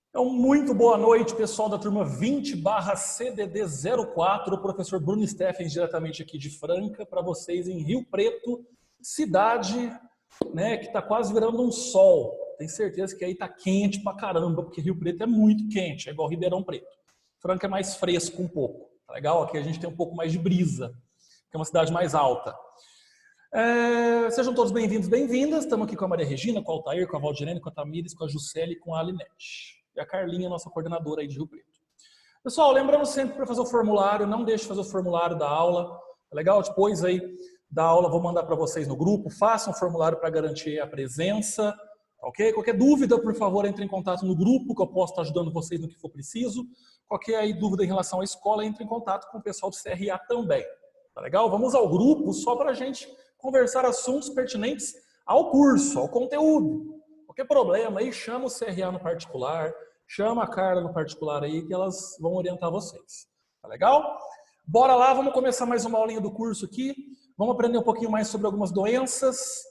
Então, muito boa noite, pessoal da turma 20/CDD04, o professor Bruno Steffens, diretamente aqui de Franca, para vocês em Rio Preto, cidade, né, que está quase virando um sol. Tenho certeza que aí tá quente pra caramba, porque Rio Preto é muito quente, é igual Ribeirão Preto. Franca é mais fresco um pouco, tá legal? Aqui a gente tem um pouco mais de brisa, que é uma cidade mais alta. Sejam todos bem-vindos, bem-vindas. Estamos aqui com a Maria Regina, com o Altair, com a Valdirene, com a Tamires, com a Juscelia e com a Alinete. E a Carlinha, nossa coordenadora aí de Rio Preto. Pessoal, lembrando sempre para fazer o formulário, não deixe de fazer o formulário da aula. É legal? Depois aí da aula vou mandar para vocês no grupo. Façam o formulário para garantir a presença. Ok? Qualquer dúvida, por favor, entre em contato no grupo, que eu posso estar ajudando vocês no que for preciso. Qualquer aí dúvida em relação à escola, entre em contato com o pessoal do CRA também. Tá legal? Vamos ao grupo só para a gente conversar assuntos pertinentes ao curso, ao conteúdo. Qualquer problema aí, chama o CRA no particular, chama a Carla no particular aí, que elas vão orientar vocês. Tá legal? Bora lá, vamos começar mais uma aulinha do curso aqui. Vamos aprender um pouquinho mais sobre algumas doenças.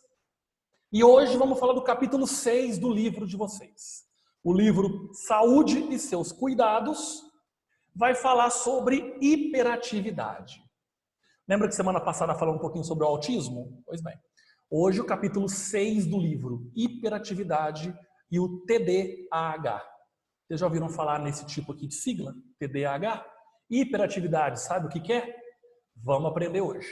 E hoje vamos falar do capítulo 6 do livro de vocês. O livro Saúde e seus Cuidados vai falar sobre hiperatividade. Lembra que semana passada falamos um pouquinho sobre o autismo? Pois bem, hoje o capítulo 6 do livro, hiperatividade e o TDAH. Vocês já ouviram falar nesse tipo aqui de sigla? TDAH? Hiperatividade, sabe o que é? Vamos aprender hoje.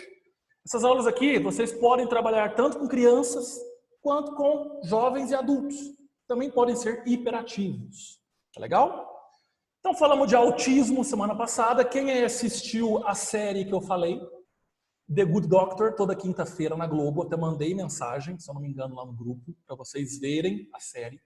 Essas aulas aqui, vocês podem trabalhar tanto com crianças quanto com jovens e adultos. Também podem ser hiperativos. Tá legal? Então falamos de autismo semana passada. Quem assistiu a série que eu falei? The Good Doctor, toda quinta-feira na Globo. Até mandei mensagem, se eu não me engano, lá no grupo, para vocês verem a série.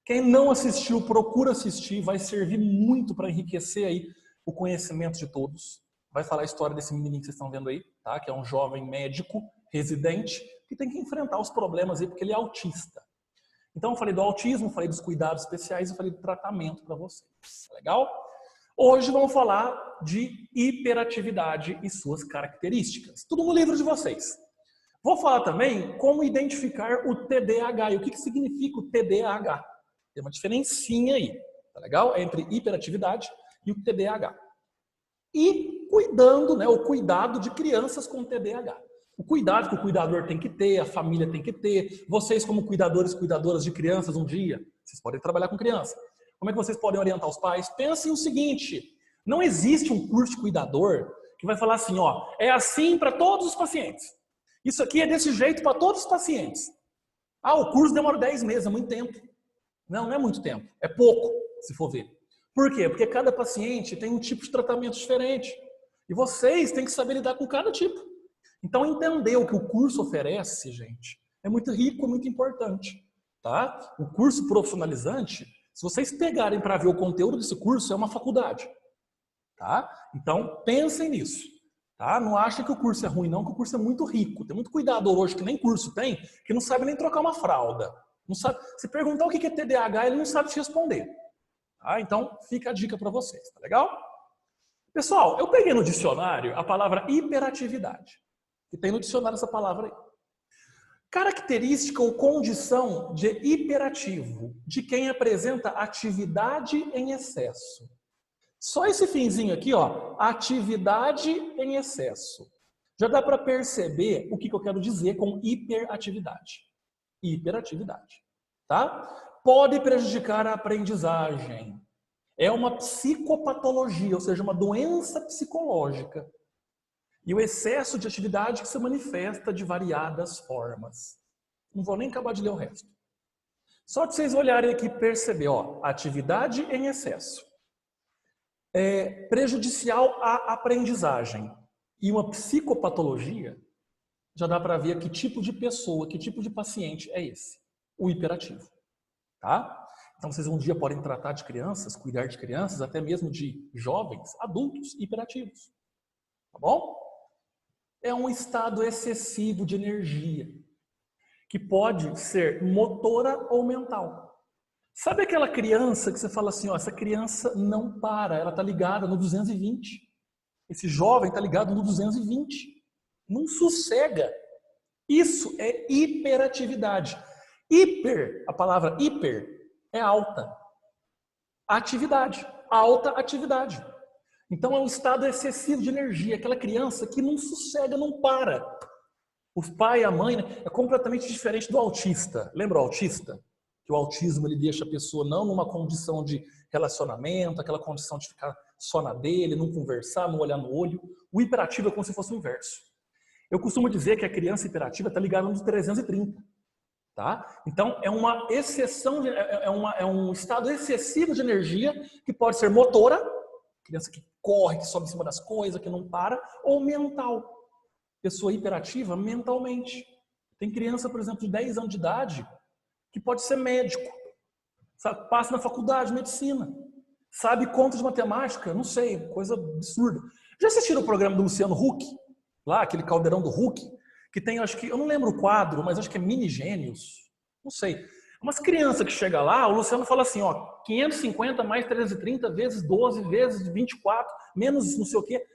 Quem não assistiu, procura assistir. Vai servir muito para enriquecer aí o conhecimento de todos. Vai falar a história desse menininho que vocês estão vendo aí, tá? Que é um jovem médico residente que tem que enfrentar os problemas aí porque ele é autista. Então eu falei do autismo, falei dos cuidados especiais e falei do tratamento para vocês. Legal? Hoje vamos falar de hiperatividade e suas características. Tudo no livro de vocês. Vou falar também como identificar o TDAH e o que significa o TDAH. Tem uma diferencinha aí, tá legal? Entre hiperatividade e o TDAH. E cuidando, né, o cuidado de crianças com TDAH. O cuidado que o cuidador tem que ter, a família tem que ter. Vocês como cuidadores e cuidadoras de crianças um dia, vocês podem trabalhar com criança. Como é que vocês podem orientar os pais? Pensem o seguinte, não existe um curso de cuidador que vai falar assim, ó, é assim para todos os pacientes. Isso aqui é desse jeito para todos os pacientes. Ah, o curso demora 10 meses, é muito tempo. Não, não é muito tempo, é pouco, se for ver. Por quê? Porque cada paciente tem um tipo de tratamento diferente. E vocês têm que saber lidar com cada tipo. Então, entender o que o curso oferece, gente, é muito rico, muito importante. Tá? O curso profissionalizante, se vocês pegarem para ver o conteúdo desse curso, é uma faculdade. Tá? Então, pensem nisso. Tá? Não achem que o curso é ruim, não, que o curso é muito rico. Tem muito cuidador hoje que nem curso tem, que não sabe nem trocar uma fralda. Não sabe. Se perguntar o que é TDAH, ele não sabe te responder. Tá? Então, fica a dica para vocês. Tá legal? Pessoal, eu peguei no dicionário a palavra hiperatividade. E tem no dicionário essa palavra aí. Característica ou condição de hiperativo, de quem apresenta atividade em excesso. Só esse finzinho aqui, ó, atividade em excesso. Já dá para perceber o que eu quero dizer com hiperatividade. Hiperatividade, tá? Pode prejudicar a aprendizagem. É uma psicopatologia, ou seja, uma doença psicológica. E o excesso de atividade que se manifesta de variadas formas. Não vou nem acabar de ler o resto. Só de vocês olharem aqui e perceber, ó, atividade em excesso. É prejudicial à aprendizagem. E uma psicopatologia, já dá para ver que tipo de pessoa, que tipo de paciente é esse. O hiperativo. Tá? Então vocês um dia podem tratar de crianças, cuidar de crianças, até mesmo de jovens, adultos hiperativos. Tá bom? É um estado excessivo de energia, que pode ser motora ou mental. Sabe aquela criança que você fala assim, ó, essa criança não para, ela está ligada no 220. Esse jovem está ligado no 220. Não sossega. Isso é hiperatividade. Hiper, a palavra hiper, é alta. atividade, alta atividade. Então é um estado excessivo de energia, aquela criança que não sossega, não para. O pai e a mãe, né, é completamente diferente do autista. Lembra o autista? Que o autismo ele deixa a pessoa não numa condição de relacionamento, aquela condição de ficar só na dele, não conversar, não olhar no olho. O hiperativo é como se fosse o inverso. Eu costumo dizer que a criança hiperativa está ligada no 330. Tá? Então, é uma exceção, é um estado excessivo de energia que pode ser motora, criança que corre, que sobe em cima das coisas, que não para, ou mental. Pessoa hiperativa mentalmente. Tem criança, por exemplo, de 10 anos de idade que pode ser médico, sabe? Passa na faculdade de medicina, sabe conta de matemática, não sei, coisa absurda. Já assistiram o programa do Luciano Huck? Lá, aquele caldeirão do Huck? Que tem, acho que, eu não lembro o quadro, mas acho que é Mini Gênios, não sei. Umas crianças que chegam lá, o Luciano fala assim, ó, 550 mais 330 vezes 12 vezes 24, menos não sei o quê.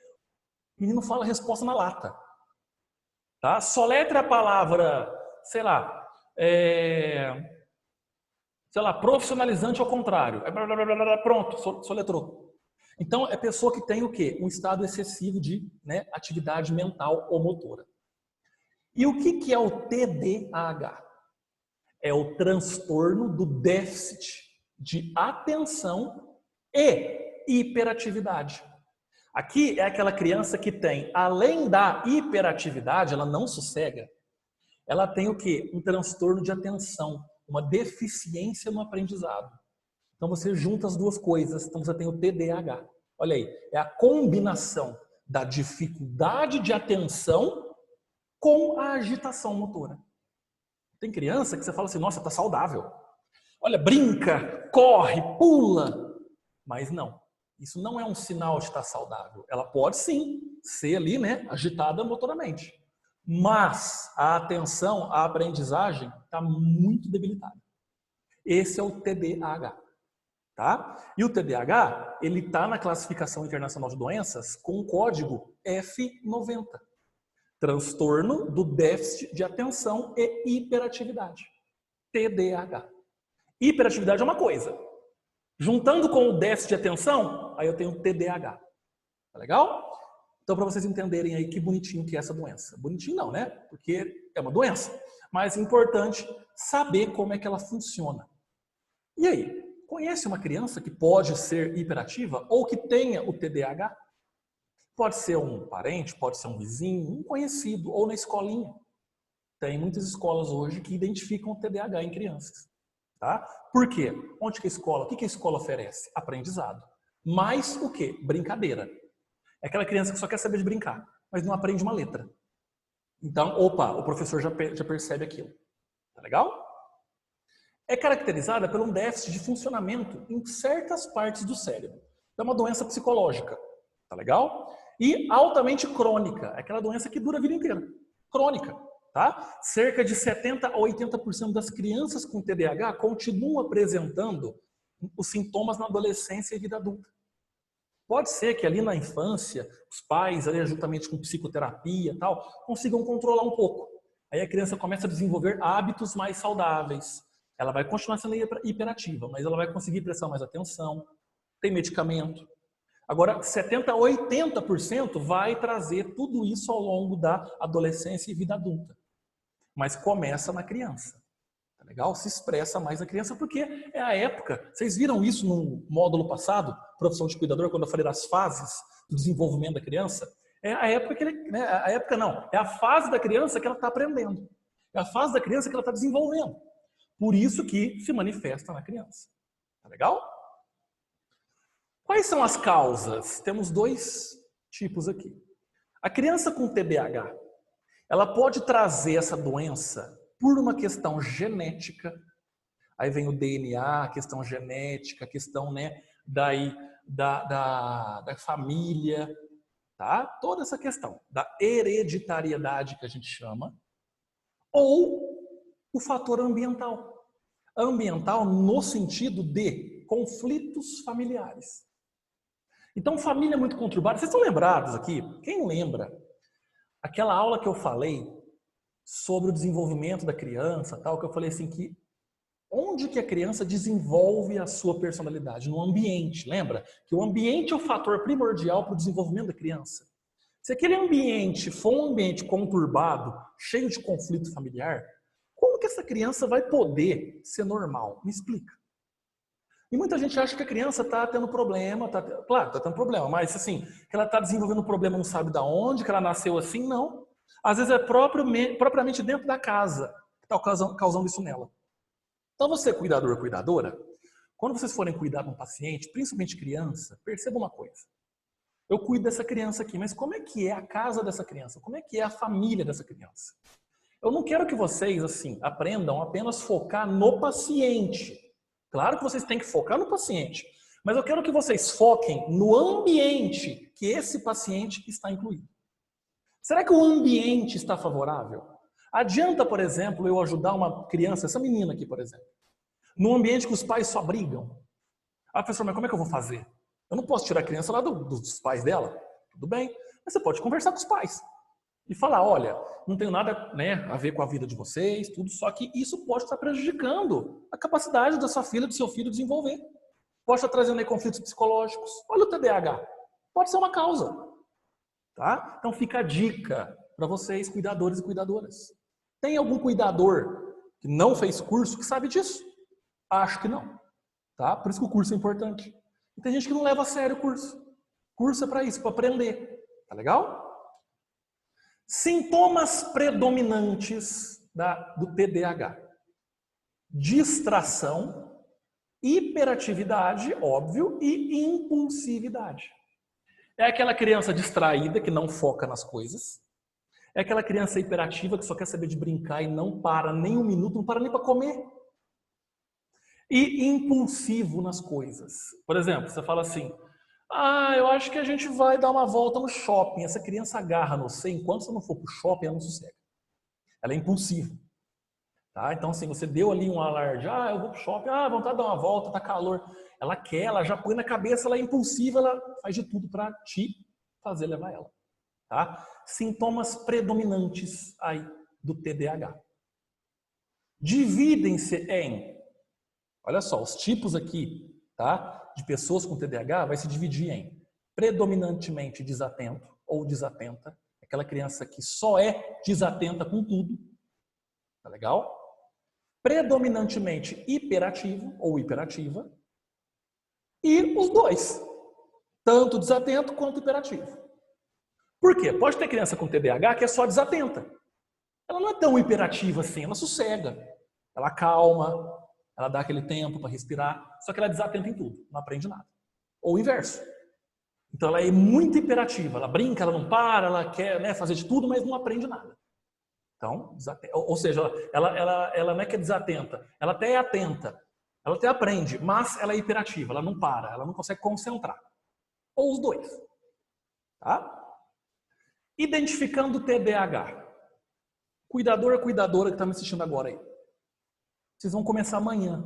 O menino fala a resposta na lata. Tá? Soletra a palavra, sei lá, profissionalizante ao contrário. Pronto, soletrou. Então, é pessoa que tem o quê? Um estado excessivo de atividade mental ou motora. E o que é o TDAH? É o transtorno do déficit de atenção e hiperatividade. Aqui é aquela criança que tem, além da hiperatividade, ela não sossega, ela tem o quê? Um transtorno de atenção, uma deficiência no aprendizado. Então você junta as duas coisas, então você tem o TDAH. Olha aí, é a combinação da dificuldade de atenção com a agitação motora. Tem criança que você fala assim, nossa, tá saudável. Olha, brinca, corre, pula. Mas não, isso não é um sinal de estar saudável. Ela pode sim ser ali, agitada motoramente. Mas a atenção, a aprendizagem está muito debilitada. Esse é o TDAH. Tá? E o TDAH, ele está na classificação internacional de doenças com o código F90. Transtorno do déficit de atenção e hiperatividade. TDAH. Hiperatividade é uma coisa. Juntando com o déficit de atenção, aí eu tenho TDAH. Tá legal? Então, para vocês entenderem aí que bonitinho que é essa doença. Bonitinho não, né? Porque é uma doença. Mas é importante saber como é que ela funciona. E aí? Conhece uma criança que pode ser hiperativa ou que tenha o TDAH? Pode ser um parente, pode ser um vizinho, um conhecido, ou na escolinha. Tem muitas escolas hoje que identificam o TDAH em crianças. Tá? Por quê? Onde que a escola, o que a escola oferece? Aprendizado. Mais o quê? Brincadeira. É aquela criança que só quer saber de brincar, mas não aprende uma letra. Então, opa, o professor já percebe aquilo. Tá legal? É caracterizada por um déficit de funcionamento em certas partes do cérebro. É uma doença psicológica. Tá legal? E altamente crônica. É aquela doença que dura a vida inteira. Crônica. Tá? Cerca de 70% a 80% das crianças com TDAH continuam apresentando os sintomas na adolescência e vida adulta. Pode ser que ali na infância, os pais, ali, juntamente com psicoterapia e tal, consigam controlar um pouco. Aí a criança começa a desenvolver hábitos mais saudáveis. Ela vai continuar sendo hiperativa, mas ela vai conseguir prestar mais atenção, tem medicamento. Agora, 70% a 80% vai trazer tudo isso ao longo da adolescência e vida adulta. Mas começa na criança. Tá legal? Se expressa mais na criança porque é a época. Vocês viram isso no módulo passado, profissão de cuidador, quando eu falei das fases do desenvolvimento da criança? É a época que ele, a época não, é a fase da criança que ela está aprendendo. É a fase da criança que ela está desenvolvendo. Por isso que se manifesta na criança. Tá legal? Quais são as causas? Temos dois tipos aqui. A criança com TDAH, ela pode trazer essa doença por uma questão genética. Aí vem o DNA, a questão genética, a questão da família, tá? Toda essa questão da hereditariedade que a gente chama. Ou o fator ambiental. Ambiental no sentido de conflitos familiares. Então, família muito conturbada. Vocês estão lembrados aqui? Quem lembra? Aquela aula que eu falei sobre o desenvolvimento da criança, tal, que eu falei assim que Onde que a criança desenvolve a sua personalidade? No ambiente. Lembra que o ambiente é o fator primordial para o desenvolvimento da criança. Se aquele ambiente for um ambiente conturbado, cheio de conflito familiar, como que essa criança vai poder ser normal? Me explica. E muita gente acha que a criança está tendo problema, claro, está tendo problema, mas assim, que ela está desenvolvendo um problema, não sabe de onde, que ela nasceu assim, não. Às vezes é propriamente dentro da casa que está causando isso nela. Então você, cuidador ou cuidadora, quando vocês forem cuidar de um paciente, principalmente criança, perceba uma coisa. Eu cuido dessa criança aqui, mas como é que é a casa dessa criança? Como é que é a família dessa criança? Eu não quero que vocês, assim, aprendam apenas focar no paciente. Claro que vocês têm que focar no paciente, mas eu quero que vocês foquem no ambiente que esse paciente está incluído. Será que o ambiente está favorável? Adianta, por exemplo, eu ajudar uma criança, essa menina aqui, por exemplo, num ambiente que os pais só brigam? Ah, professor, mas como é que eu vou fazer? Eu não posso tirar a criança lá dos pais dela? Tudo bem, mas você pode conversar com os pais e falar, olha, não tem nada, né, a ver com a vida de vocês, tudo, só que isso pode estar prejudicando a capacidade da sua filha, do seu filho desenvolver. Pode estar trazendo aí conflitos psicológicos. Olha o TDAH. Pode ser uma causa. Tá? Então fica a dica para vocês, cuidadores e cuidadoras. Tem algum cuidador que não fez curso que sabe disso? Acho que não. Tá? Por isso que o curso é importante. E tem gente que não leva a sério o curso. Curso é para isso, para aprender. Tá legal? Sintomas predominantes do TDAH. Distração, hiperatividade, óbvio, e impulsividade. É aquela criança distraída que não foca nas coisas. É aquela criança hiperativa que só quer saber de brincar e não para nem um minuto, não para nem para comer. E impulsivo nas coisas. Por exemplo, você fala assim, eu acho que a gente vai dar uma volta no shopping. Essa criança agarra no você, enquanto você não for para o shopping, ela não sossega. Ela é impulsiva. Tá? Então, assim, você deu ali um alarde, eu vou para o shopping, vontade de dar uma volta, tá calor. Ela quer, ela já põe na cabeça, ela é impulsiva, ela faz de tudo para te fazer levar ela. Tá? Sintomas predominantes aí do TDAH. Dividem-se em, olha só, os tipos aqui, tá, de pessoas com TDAH vai se dividir em predominantemente desatento ou desatenta, aquela criança que só é desatenta com tudo, tá legal? Predominantemente hiperativo ou hiperativa e os dois, tanto desatento quanto hiperativo. Por quê? Pode ter criança com TDAH que é só desatenta. Ela não é tão hiperativa assim, ela sossega, ela calma, ela dá aquele tempo para respirar, só que ela é desatenta em tudo, não aprende nada. Ou o inverso. Então ela é muito hiperativa, ela brinca, ela não para, ela quer, né, fazer de tudo, mas não aprende nada. Então, ou seja, ela não é que é desatenta, ela até é atenta, ela até aprende, mas ela é hiperativa, ela não para, ela não consegue concentrar. Ou os dois. Tá? Identificando o TDAH. Cuidador ou cuidadora que está me assistindo agora aí. Vocês vão começar amanhã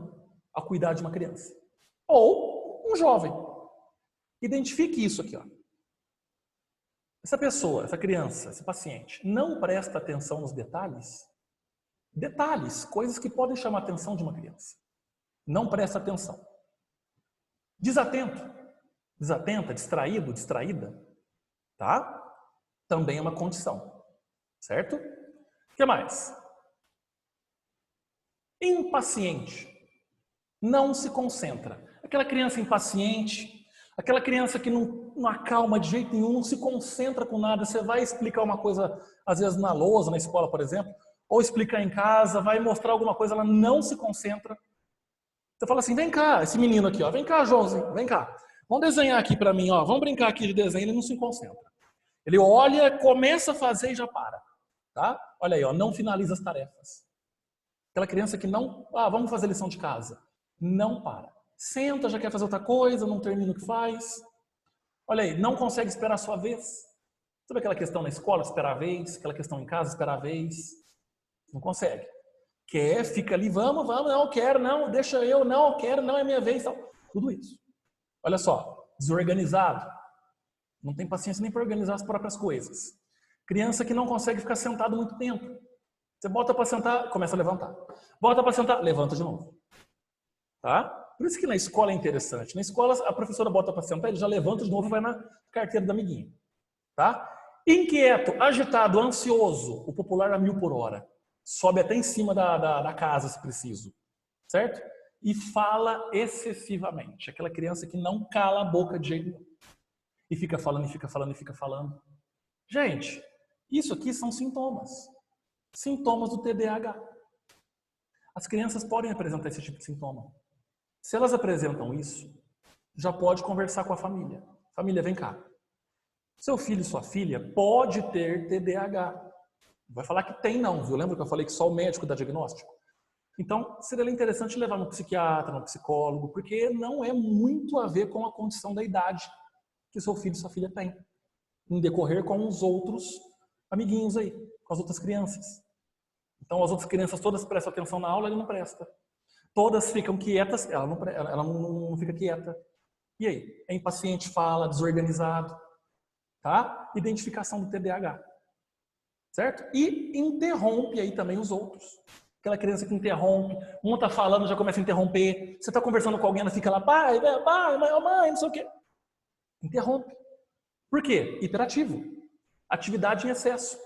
a cuidar de uma criança. Ou um jovem. Identifique isso aqui, ó. Essa pessoa, essa criança, esse paciente, não presta atenção nos detalhes? Detalhes, coisas que podem chamar a atenção de uma criança. Não presta atenção. Desatento, desatenta, distraído, distraída, tá? Também é uma condição, certo? O que mais? Impaciente. Não se concentra. Aquela criança impaciente, aquela criança que não acalma de jeito nenhum, não se concentra com nada. Você vai explicar uma coisa, às vezes na lousa, na escola, por exemplo, ou explicar em casa, vai mostrar alguma coisa, ela não se concentra. Você fala assim, vem cá, esse menino aqui, ó, vem cá, Joãozinho, vem cá. Vamos desenhar aqui para mim, ó, vamos brincar aqui de desenho, ele não se concentra. Ele olha, começa a fazer e já para. Tá? Olha aí, ó, não finaliza as tarefas. Aquela criança que não, vamos fazer lição de casa. Não para. Senta, já quer fazer outra coisa, não termina o que faz. Olha aí, não consegue esperar a sua vez. Sabe aquela questão na escola, esperar a vez? Aquela questão em casa, esperar a vez? Não consegue. Quer, fica ali, vamos, não, quero, não, deixa eu, não, quero, não, é minha vez. Tal. Tudo isso. Olha só, desorganizado. Não tem paciência nem para organizar as próprias coisas. Criança que não consegue ficar sentado muito tempo. Você bota para sentar, começa a levantar. Bota para sentar, levanta de novo. Tá? Por isso que na escola é interessante. Na escola, a professora bota para sentar, ele já levanta de novo e vai na carteira do amiguinho. Tá? Inquieto, agitado, ansioso, o popular a 1000 por hora. Sobe até em cima da casa, se preciso. Certo? E fala excessivamente. Aquela criança que não cala a boca de jeito nenhum. E fica falando, e fica falando, e fica falando. Gente, isso aqui são sintomas. Sintomas do TDAH. As crianças podem apresentar esse tipo de sintoma. Se elas apresentam isso, já pode conversar com a família. Família, vem cá. Seu filho e sua filha pode ter TDAH. Não vai falar que tem não, viu? Lembra que eu falei que só o médico dá diagnóstico? Então, seria interessante levar no psiquiatra, no psicólogo, porque não é muito a ver com a condição da idade que seu filho e sua filha têm. Em decorrer com os outros amiguinhos aí, com as outras crianças. Então, as outras crianças todas prestam atenção na aula, ele não presta. Todas ficam quietas, ela não fica quieta. E aí? É impaciente, fala, desorganizado. Tá? Identificação do TDAH. Certo? E interrompe aí também os outros. Aquela criança que interrompe, um tá falando, já começa a interromper. Você tá conversando com alguém, ela fica lá, pai, mãe, não sei o quê. Interrompe. Por quê? Hiperativo. Atividade em excesso.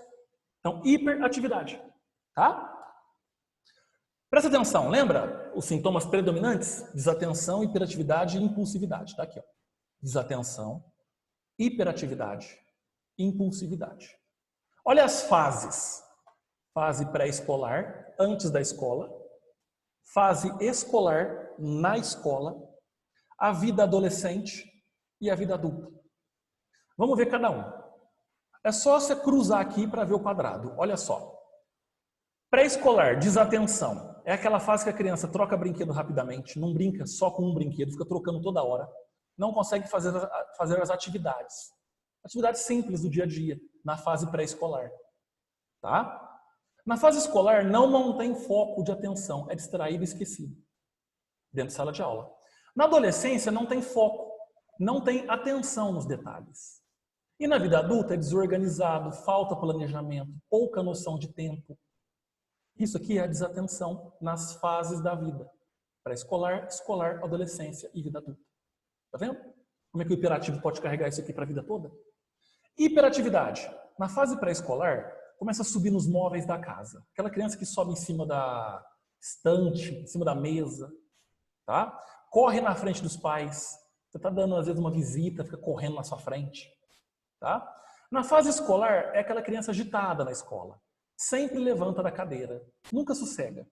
Então, hiperatividade. Tá? Presta atenção, lembra os sintomas predominantes? Desatenção, hiperatividade e impulsividade. Tá aqui, ó. Desatenção, hiperatividade, impulsividade. Olha as fases. Fase pré-escolar, antes da escola. Fase escolar, na escola. A vida adolescente e a vida adulta. Vamos ver cada um. É só você cruzar aqui para ver o quadrado. Olha só. Pré-escolar, desatenção. É aquela fase que a criança troca brinquedo rapidamente, não brinca só com um brinquedo, fica trocando toda hora. Não consegue fazer as atividades. Atividades simples do dia a dia, na fase pré-escolar. Tá? Na fase escolar, não mantém foco de atenção, é distraído e esquecido. Dentro de sala de aula. Na adolescência, não tem foco, não tem atenção nos detalhes. E na vida adulta, é desorganizado, falta planejamento, pouca noção de tempo. Isso aqui é a desatenção nas fases da vida. Pré-escolar, escolar, adolescência e vida adulta. Tá vendo? Como é que o hiperativo pode carregar isso aqui para a vida toda? Hiperatividade. Na fase pré-escolar, começa a subir nos móveis da casa. Aquela criança que sobe em cima da estante, em cima da mesa. Tá? Corre na frente dos pais. Você está dando, às vezes, uma visita, fica correndo na sua frente. Tá? Na fase escolar, é aquela criança agitada na escola. Sempre levanta da cadeira. Nunca sossega.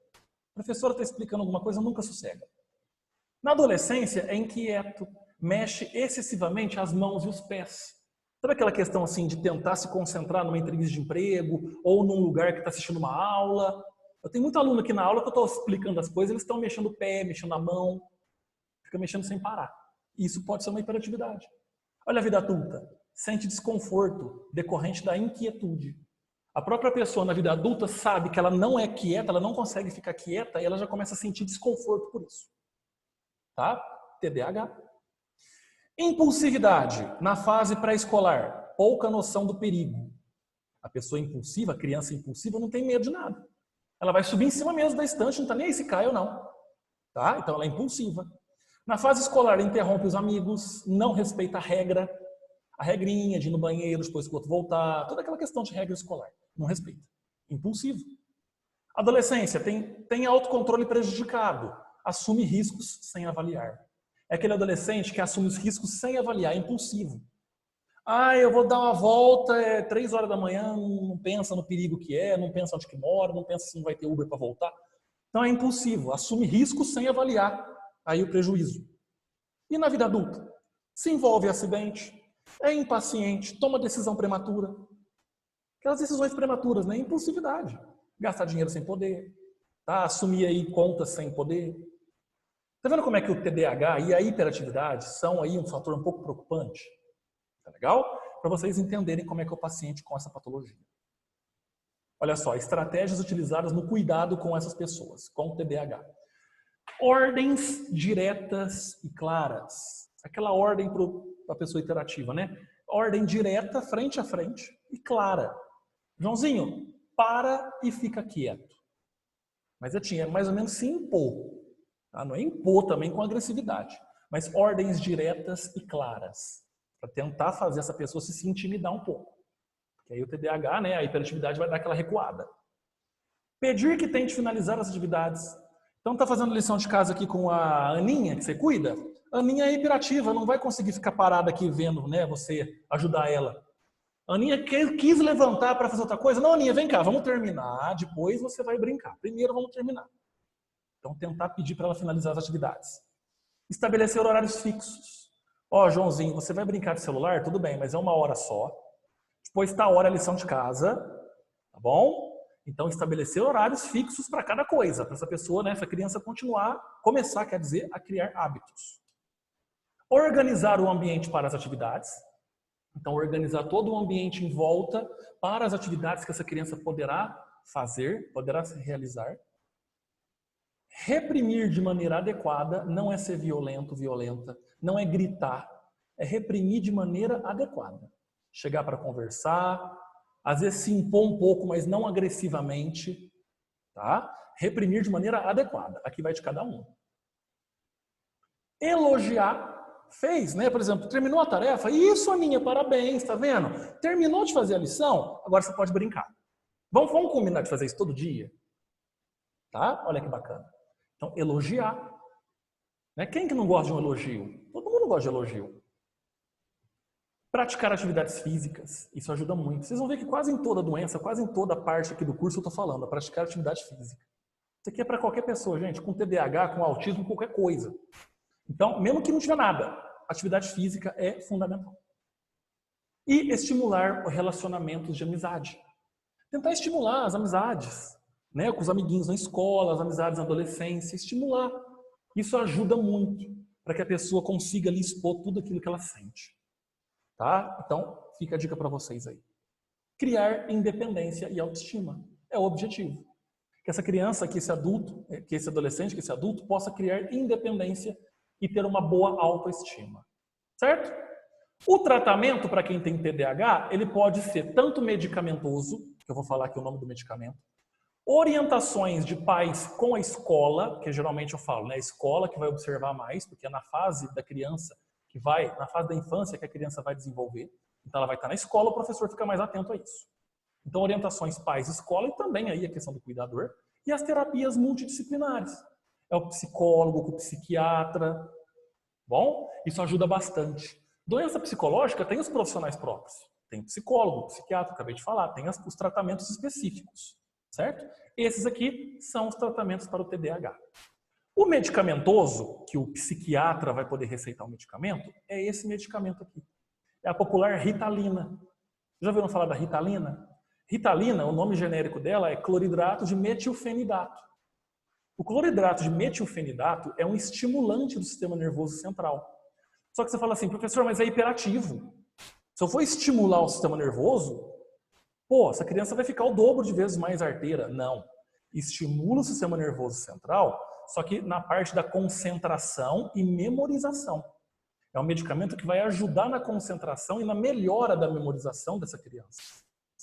A professora está explicando alguma coisa, nunca sossega. Na adolescência, é inquieto. Mexe excessivamente as mãos e os pés. Sabe aquela questão assim de tentar se concentrar numa entrevista de emprego ou num lugar que está assistindo uma aula? Eu tenho muito aluno aqui na aula que eu estou explicando as coisas, eles estão mexendo o pé, mexendo a mão, fica mexendo sem parar. Isso pode ser uma hiperatividade. Olha a vida adulta. Sente desconforto decorrente da inquietude. A própria pessoa na vida adulta sabe que ela não é quieta, ela não consegue ficar quieta e ela já começa a sentir desconforto por isso. Tá? TDAH. Impulsividade, na fase pré-escolar, pouca noção do perigo. A pessoa impulsiva, a criança impulsiva, não tem medo de nada. Ela vai subir em cima mesmo da estante, não está nem aí se cai ou não. Tá? Então ela é impulsiva. Na fase escolar, interrompe os amigos, não respeita a regra, a regrinha de ir no banheiro, depois que o outro voltar, toda aquela questão de regra escolar. Não respeita. Impulsivo. Adolescência, tem autocontrole prejudicado, assume riscos sem avaliar. É aquele adolescente que assume os riscos sem avaliar, é impulsivo. Eu vou dar uma volta, 3 horas da manhã, não pensa no perigo que é, não pensa onde que mora, não pensa se não vai ter Uber para voltar. Então é impulsivo, assume riscos sem avaliar aí o prejuízo. E na vida adulta? Se envolve em acidente, é impaciente, toma decisão prematura. Aquelas decisões prematuras, né? Impulsividade. Gastar dinheiro sem poder, tá? Assumir aí contas sem poder. Tá vendo como é que o TDAH e a hiperatividade são aí um fator um pouco preocupante? Tá legal? Para vocês entenderem como é que é o paciente com essa patologia. Olha só, estratégias utilizadas no cuidado com essas pessoas, com o TDAH. Ordens diretas e claras. Aquela ordem para a pessoa hiperativa, né? Ordem direta, frente a frente e clara. Joãozinho, para e fica quieto. Mas eu tinha mais ou menos se impor. Tá? Não é impor também com agressividade, mas ordens diretas e claras, para tentar fazer essa pessoa se intimidar um pouco. Porque aí o TDAH, né, a hiperatividade vai dar aquela recuada. Pedir que tente finalizar as atividades. Então tá fazendo lição de casa aqui com a Aninha, que você cuida? A Aninha é hiperativa, não vai conseguir ficar parada aqui vendo, né, você ajudar ela. A Aninha quis levantar para fazer outra coisa. Não, Aninha, vem cá, vamos terminar, depois você vai brincar. Primeiro vamos terminar. Então tentar pedir para ela finalizar as atividades. Estabelecer horários fixos. Ó, Joãozinho, você vai brincar de celular? Tudo bem, mas é 1 hora só. Depois tá a hora a lição de casa, tá bom? Então estabelecer horários fixos para cada coisa, para essa pessoa, né, essa criança começar, quer dizer, a criar hábitos. Organizar o ambiente para as atividades. Então organizar todo o ambiente em volta para as atividades que essa criança poderá fazer, poderá se realizar. Reprimir de maneira adequada não é ser violento, violenta, não é gritar, é reprimir de maneira adequada. Chegar para conversar, às vezes se impor um pouco, mas não agressivamente, tá? Reprimir de maneira adequada. Aqui vai de cada um. Elogiar, fez, né? Por exemplo, terminou a tarefa, isso, Aninha, parabéns, tá vendo? Terminou de fazer a lição, agora você pode brincar. Vamos combinar de fazer isso todo dia? Tá? Olha que bacana. Então, elogiar. Né? Quem que não gosta de um elogio? Todo mundo gosta de elogio. Praticar atividades físicas, isso ajuda muito. Vocês vão ver que quase em toda doença, quase em toda parte aqui do curso eu estou falando, a praticar atividade física. Isso aqui é para qualquer pessoa, gente, com TDAH, com autismo, qualquer coisa. Então, mesmo que não tiver nada, atividade física é fundamental. E estimular relacionamentos de amizade. Tentar estimular as amizades, né, com os amiguinhos na escola, as amizades na adolescência, estimular. Isso ajuda muito para que a pessoa consiga ali expor tudo aquilo que ela sente. Tá? Então, fica a dica para vocês aí. Criar independência e autoestima é o objetivo. Que essa criança, que esse adulto, que esse adolescente, que esse adulto possa criar independência e ter uma boa autoestima. Certo? O tratamento para quem tem TDAH, ele pode ser tanto medicamentoso, que eu vou falar aqui o nome do medicamento, orientações de pais com a escola, que geralmente eu falo, né, a escola que vai observar mais, porque é na fase da criança na fase da infância que a criança vai desenvolver. Então ela vai estar na escola, o professor fica mais atento a isso. Então orientações pais, escola e também aí a questão do cuidador e as terapias multidisciplinares. É o psicólogo, o psiquiatra. Bom, isso ajuda bastante. Doença psicológica tem os profissionais próprios. Tem o psicólogo, o psiquiatra, acabei de falar, tem os tratamentos específicos, certo? Esses aqui são os tratamentos para o TDAH. O medicamentoso, que o psiquiatra vai poder receitar o medicamento, é esse medicamento aqui. É a popular Ritalina. Já ouviram falar da Ritalina? Ritalina, o nome genérico dela é cloridrato de metilfenidato. O cloridrato de metilfenidato é um estimulante do sistema nervoso central. Só que você fala assim, professor, mas é hiperativo. Se eu for estimular o sistema nervoso, pô, essa criança vai ficar o dobro de vezes mais arteira. Não. Estimula o sistema nervoso central, só que na parte da concentração e memorização. É um medicamento que vai ajudar na concentração e na melhora da memorização dessa criança.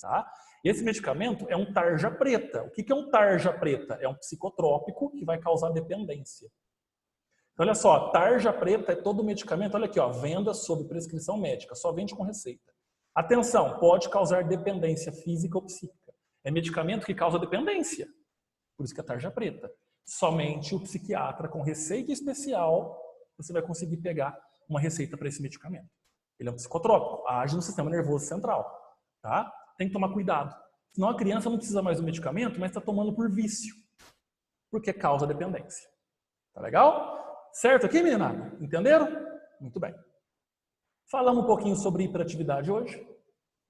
Tá? E esse medicamento é um tarja preta. O que é um tarja preta? É um psicotrópico que vai causar dependência. Então, olha só, tarja preta é todo medicamento, olha aqui, ó, venda sob prescrição médica, só vende com receita. Atenção, pode causar dependência física ou psíquica. É medicamento que causa dependência. Por isso que é tarja preta. Somente o psiquiatra com receita especial você vai conseguir pegar uma receita para esse medicamento. Ele é um psicotrópico, age no sistema nervoso central. Tá? Tem que tomar cuidado. Senão a criança não precisa mais do medicamento, mas está tomando por vício. Porque causa dependência. Tá legal? Certo aqui, meninada? Entenderam? Muito bem. Falamos um pouquinho sobre hiperatividade hoje,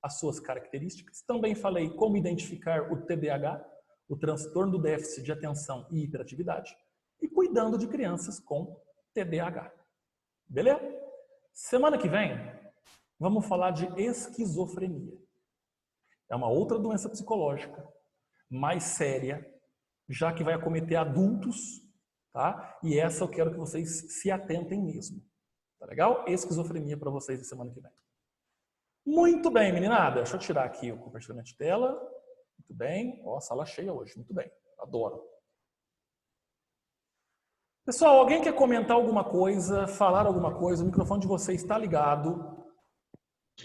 as suas características. Também falei como identificar o TDAH, o transtorno do déficit de atenção e hiperatividade, e cuidando de crianças com TDAH. Beleza? Semana que vem, vamos falar de esquizofrenia. É uma outra doença psicológica, mais séria, já que vai acometer adultos, tá? E essa eu quero que vocês se atentem mesmo. Tá legal? Esquizofrenia para vocês na semana que vem. Muito bem, meninada. Deixa eu tirar aqui o compartilhamento de tela. Muito bem. Ó, sala cheia hoje. Muito bem. Adoro. Pessoal, alguém quer comentar alguma coisa, falar alguma coisa? O microfone de vocês está ligado.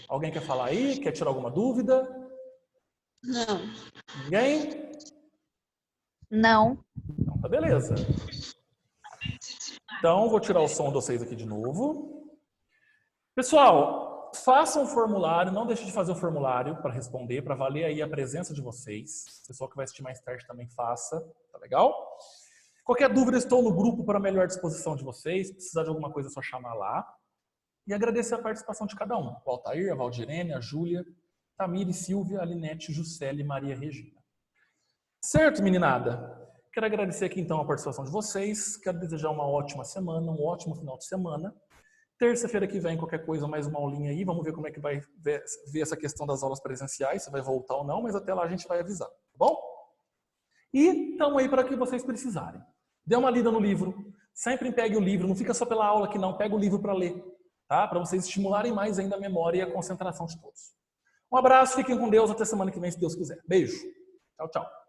Alguém quer falar aí? Quer tirar alguma dúvida? Não. Ninguém? Não. Então tá beleza. Então vou tirar o som de vocês aqui de novo. Pessoal, façam o formulário, não deixe de fazer o formulário para responder, para valer aí a presença de vocês. O pessoal que vai assistir mais tarde também faça, tá legal? Qualquer dúvida, estou no grupo para melhor disposição de vocês. Se precisar de alguma coisa, é só chamar lá. E agradecer a participação de cada um. O Altair, a Valdirene, a Júlia, Tamiri, Silvia, a Linete, Juscelia e Maria Regina. Certo, meninada? Quero agradecer aqui então a participação de vocês. Quero desejar uma ótima semana, um ótimo final de semana. Terça-feira que vem, qualquer coisa, mais uma aulinha aí. Vamos ver como é que vai ver essa questão das aulas presenciais, se vai voltar ou não, mas até lá a gente vai avisar, tá bom? E estamos aí para o que vocês precisarem. Dê uma lida no livro. Sempre pegue o livro, não fica só pela aula aqui não, pega o livro para ler, tá? Para vocês estimularem mais ainda a memória e a concentração de todos. Um abraço, fiquem com Deus, até semana que vem, se Deus quiser. Beijo. Tchau, tchau.